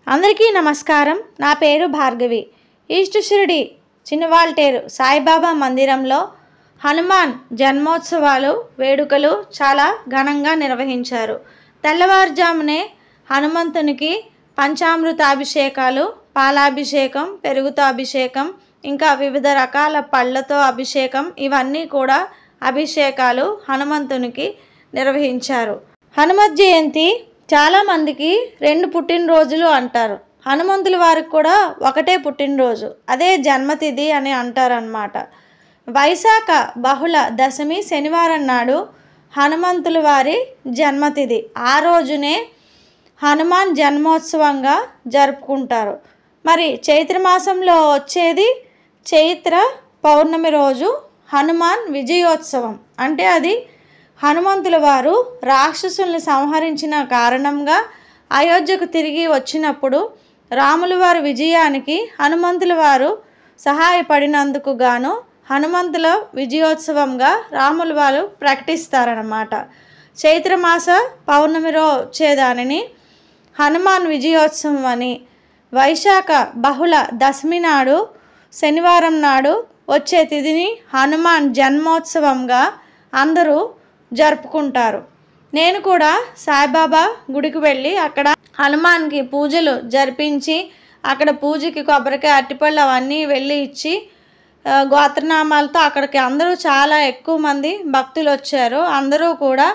అందరికీ నమస్కారం. నా పేరు భార్గవి. ఈస్ట్ షిరిడి చిన్నవాల్టేరు సాయిబాబా మందిరంలో హనుమాన్ జన్మోత్సవాలు వేడుకలు చాలా ఘనంగా నిర్వహించారు. తెల్లవారుజామునే హనుమంతునికి పంచామృతాభిషేకాలు, పాలాభిషేకం, పెరుగుతో అభిషేకం, ఇంకా వివిధ రకాల పళ్ళతో అభిషేకం, ఇవన్నీ కూడా అభిషేకాలు హనుమంతునికి నిర్వహించారు. హనుమత్ జయంతి చాలామందికి 2 పుట్టినరోజులు అంటారు. హనుమంతుల వారికి కూడా ఒకటే పుట్టినరోజు, అదే జన్మతిథి అని అంటారన్నమాట. వైశాఖ బహుళ దశమి శనివారం నాడు హనుమంతుల వారి జన్మతిథి. ఆ రోజునే హనుమాన్ జన్మోత్సవంగా జరుపుకుంటారు. మరి చైత్రమాసంలో వచ్చేది చైత్ర పౌర్ణమి రోజు హనుమాన్ విజయోత్సవం. అంటే అది హనుమంతుల వారు రాక్షసుల్ని సంహరించిన కారణంగా అయోధ్యకు తిరిగి వచ్చినప్పుడు రాముల వారి విజయానికి హనుమంతుల వారు సహాయపడినందుకు గాను హనుమంతుల విజయోత్సవంగా రాముల వారు ప్రకటిస్తారన్నమాట. చైత్రమాస పౌర్ణమి రోజు వచ్చేదానిని హనుమాన్ విజయోత్సవం అని, వైశాఖ బహుళ దశమి నాడు శనివారం నాడు వచ్చే తిథిని హనుమాన్ జన్మోత్సవంగా అందరూ జరుపుకుంటారు. నేను కూడా సాయిబాబా గుడికి వెళ్ళి అక్కడ హనుమాన్కి పూజలు జరిపించి, అక్కడ పూజకి కొబ్బరికాయ, అరటిపళ్ళు అవన్నీ వెళ్ళి ఇచ్చి గోత్రనామాలతో అక్కడికి అందరూ చాలా ఎక్కువ మంది భక్తులు వచ్చారు. అందరూ కూడా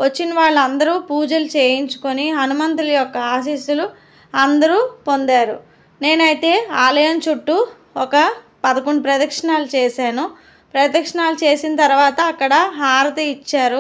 వచ్చిన వాళ్ళందరూ పూజలు చేయించుకొని హనుమంతుల యొక్క ఆశీస్సులు అందరూ పొందారు. నేనైతే ఆలయం చుట్టూ ఒక 11 ప్రదక్షిణాలు చేశాను. ప్రదక్షిణాలు చేసిన తర్వాత అక్కడ హారతి ఇచ్చారు.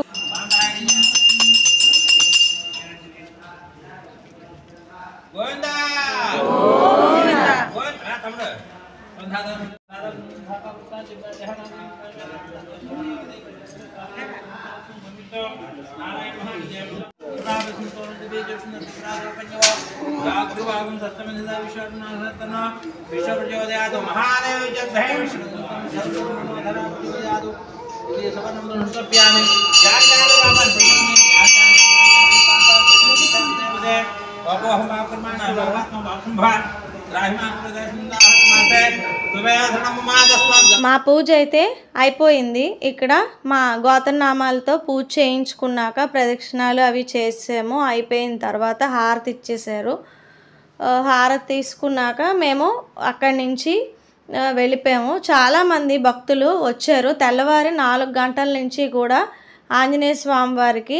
మా పూజ అయితే అయిపోయింది. ఇక్కడ మా గోత్రనామాలతో పూజ చేయించుకున్నాక ప్రదక్షిణాలు అవి చేసాము. అయిపోయిన తర్వాత హారతి ఇచ్చేసారు. హారతి తీసుకున్నాక మేము అక్కడి నుంచి వెళ్ళిపోయాము. చాలామంది భక్తులు వచ్చారు. తెల్లవారి 4 గంటల నుంచి కూడా ఆంజనేయ స్వామి వారికి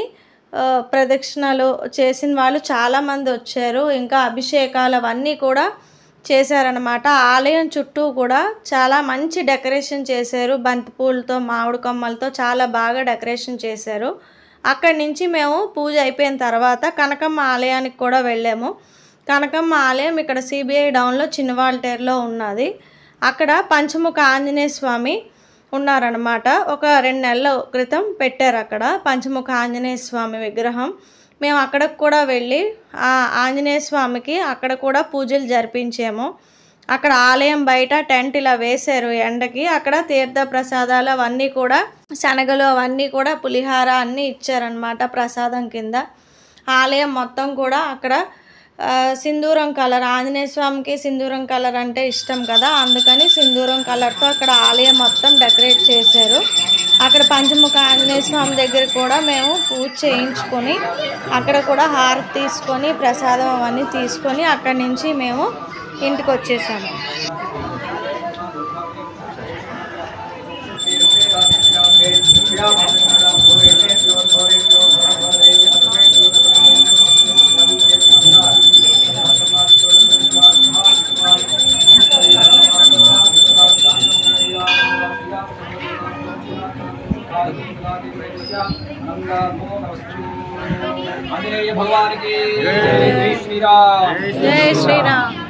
ప్రదక్షిణలు చేసిన వాళ్ళు చాలామంది వచ్చారు. ఇంకా అభిషేకాలు అవన్నీ కూడా చేశారనమాట. ఆలయం చుట్టూ కూడా చాలా మంచి డెకరేషన్ చేశారు. బంతిపూలతో, మామిడి కొమ్మలతో చాలా బాగా డెకరేషన్ చేశారు. అక్కడి నుంచి మేము పూజ అయిపోయిన తర్వాత కనకమ్మ ఆలయానికి కూడా వెళ్ళాము. కనకమ్మ ఆలయం ఇక్కడ సిబిఐ డౌన్లో చిన్నవాల్టేరులో ఉన్నది. అక్కడ పంచముఖ ఆంజనేయ స్వామి ఉన్నారనమాట. ఒక 2 నెలల క్రితం పెట్టారు అక్కడ పంచముఖ ఆంజనేయ స్వామి విగ్రహం. మేము అక్కడికి కూడా వెళ్ళి ఆ ఆంజనేయ స్వామికి అక్కడ కూడా పూజలు జరిపించాము. అక్కడ ఆలయం బయట టెంట్ ఇలా వేశారు ఎండకి. అక్కడ తీర్థ ప్రసాదాలు అవన్నీ కూడా, శనగలు అవన్నీ కూడా, పులిహార అన్నీ ఇచ్చారనమాట ప్రసాదం కింద. ఆలయం మొత్తం కూడా అక్కడ సింధూరం కలర్, ఆంజనేయ స్వామికి సింధూరం కలర్ అంటే ఇష్టం కదా, అందుకని సింధూరం కలర్తో అక్కడ ఆలయం మొత్తం డెకరేట్ చేశారు. అక్కడ పంచముఖ ఆంజనేయ స్వామి దగ్గర కూడా మేము పూజ చేయించుకొని అక్కడ కూడా హారతి తీసుకొని ప్రసాదం అవన్నీ తీసుకొని అక్కడి నుంచి మేము ఇంటికి వచ్చేసాము. आंजनेय भगवान की जय श्री राम। जय श्री राम।